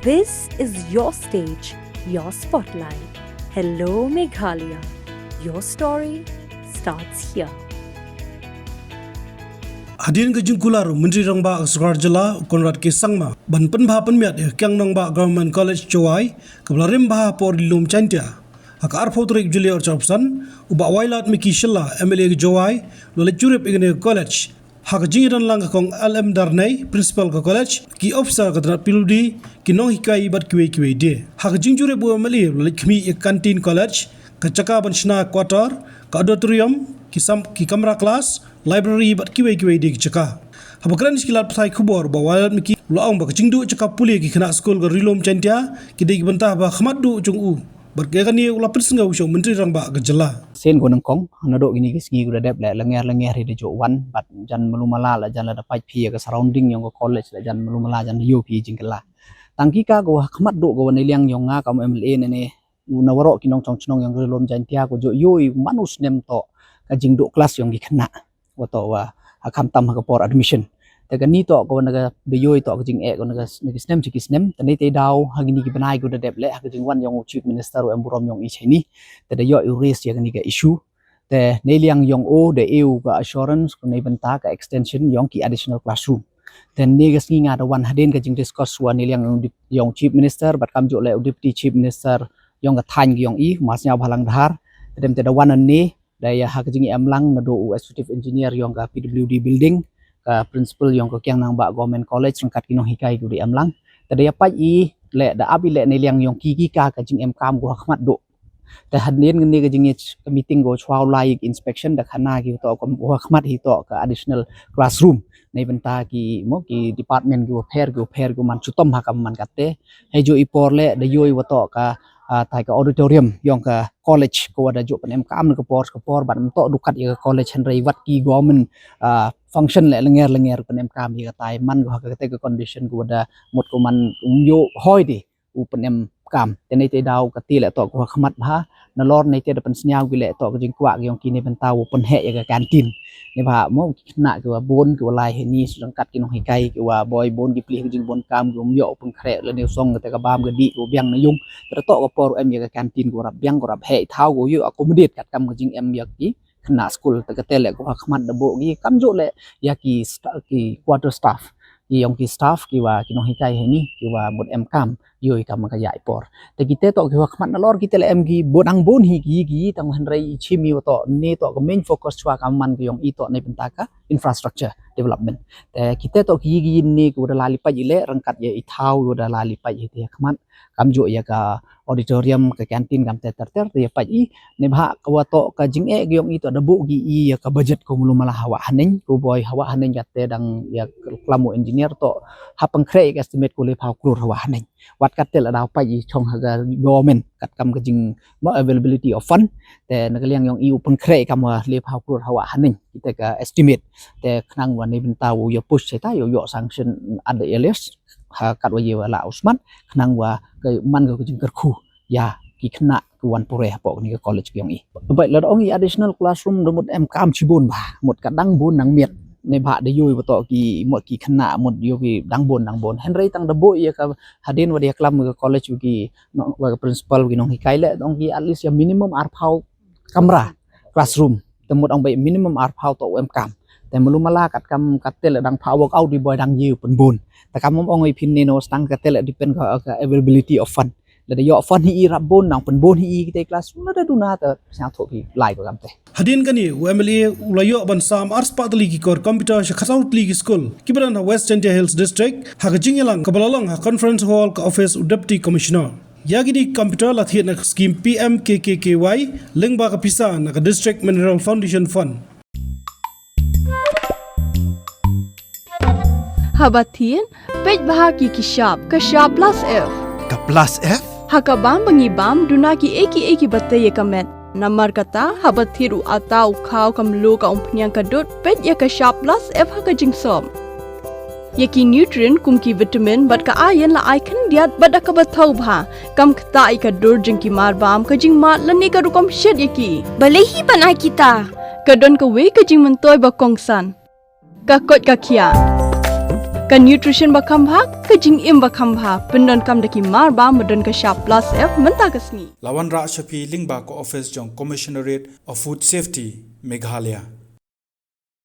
This is your stage, your spotlight. Hello, Meghalaya. Your story starts here. Hadin ke jingkular Menteri Nangbah Sekolah Jela Konrad ke Sangma ban penbah penmiat Kiang Nangbah Government College Chowai kebelarim bah por dilum cantia hak arfo turik Julia Orchopson ubak wailat Miki Shilla MLA Chowai lole curip igene college hak jingiran lang kong LM Darnay principal ke college ki officer ke drat piludi ki no hikai bat kiwe de hak jingjure bu MLA lole kmi kantin college ke caka ban shna quarter ke auditorium ki kamera kelas library bat kiwe di caka habakran iskilat pasai kubor bawalat miki laong bak jingdu caka puli ki kena skul ke rilom cantia ki dei bentah ba khmatdu jungu bergani ula persengau show Menteri Nangbah ke Jela sen go nangkong nado gini ki sgi guda dep la lenger hi de jo wan bat jan melumala la jan la dapat phi ke surrounding yang ko college la jan melumala jan yo phi jingkala tangki ka go khmatdu go ne liang yong nga kam MLA ne nawaro kinong chong yang rilom cantia ko jo yoi manus nem to ka jingdu kelas yang ki kena wato wa akam tam ka por admission te ni to ko naga de yoi to jing e ko naga snem chi snem te te daw hagini ki banai go de deble ha jing wan yong chief minister o emburom yong i chini te de yo raise ya ni ka issue te ne liang yong o de eu ka assurance ko nei banta ka extension yong ki additional classroom then ne ga singa da wan haden ka jing discuss wa ne liang yong chief minister bat kam jo le deputy chief minister yong ka than yong i masnya bhalang dhar te da wan ne daya hak jing emlang nado executive engineer yang ka PWD building ka principal yang ka Kiang Nangbah Government College sangkat kinong hikai ku di emlang tadaya pai i le da abi le ne liang yong ki ka jing em kam go khmat do ta hadin ngi ka jing meeting go chwa lai inspection da khana ki to ko khmat hi to ka additional classroom nei benta ki mo ki department go pair go man chutom hakam man katte he jo ipor le da yoi wato ka tai ka auditorium yang ka college ko ada jo pen MKM ke por ban to dukat ya college henry wat ki government function le lenger pen MKM ya tai man go ka te condition ko ada mot ko man yo hoi di u pen MKM te te daw ka ti le to ko khmat ba na lor nei te pen snyau gi le to ko jing kwa yang ki ne pen taw pen he ya ka kantin ne ba mo na ko bon ko lai he ni sangkat ki no hi kai ko wa boy bon gi pli jing bon kam gum yo pen khre le ne song te ka bam ga di ko biang na yung te to ko por em ya ka kantin ko rap biang ko rap he thau go yo accommodate kat kam jing em ya ki khna school te ka te le ko khmat da bo gi kam jo le ya ki quarter staff ki yong ki staff ki wa ki no hi kai he ni ki wa bot em kam yoi kam ka yai por te ki te to ki wa khmat na lor ki te le em gi bodang bon hi gi tang han rai chimi to ne to ko main focus chwa kam man ki yong i to nei penta ka infrastructure development te ki te to gi ni ko da lali pa ji le rangkat ye i thau ko da lali pa ji te khmat kam jo ya ka auditorium ka kantin kam te ter te pa i ne bha ka wa to ka jing e gi yong i to da bu gi i ya ka budget ko mulu mala hawa hanen ko boy hawa hanen ya te dang ya klamu engineer to ha pang kre estimate ko le phau Klur hawa hanen wat kat te la daw pa i chong ha ga government kat kam ka jing mo availability of fund te na liang yong i pang kre kam wa le phau Klur hawa hanen kita ka estimate te knang wa ne bin taw yo push ta yo sanction at the earliest ha kat wa ye la usman knang wa ke man ko jing kerku ya ki khna kuan pore po ni ka college kyong i bai la ong i additional classroom do mot em kam chibon ba mot ka dang bun nang miet ne ba de yoi to ki mot ki khna mot yo ki dang bon henry tang da bo ya ka hadin wa dia klam ka college ki no wa principal ki nong hikai le ong ki at least ya minimum ar phau kamera classroom te mot ong bai minimum ar phau to em kam te mulumala kat kam kat tel dang phau work out di boy dang yu pen bon ta kam ong i pin no stang kat tel depend ka availability of fund le de yo fund hi rap bon nang pen bon hi ki te class la da duna ta sa tho phi lai ko kam te hadin kani MLA ulayo ban sam ars patli ki kor computer sha khasaut li school kibran West Chandia Hills district ha jingelang kabalalong ha conference hall ka office deputy commissioner yagidi computer la thiet na scheme PMKKKY lengba ka pisa na ka district mineral foundation fund Habatin pej bahagi kishab plus F ka plus F hakabam bangibam duna ki eki batte ye kamet namar kata habathiru atau khau kamlu ka umpnyang kadut pej ya kishab plus F haka jingsom yeki nutrient kum ki vitamin bat ka iron la icon diat bat ka bathau bha kam khta I ka dur jing ki mar bam ka jing mat lani ka rukom shed yeki balehi banai kita kadon ka we ka jing mentoy ba kongsan ka kot ka Kiang ka nutrition bakam bha ka jing im bakam bha pendon kam daki mar ba modon ka sharp plus f menta kasni Lawan Ra Shapi Lingba ko office jong Commissionerate of Food Safety Meghalaya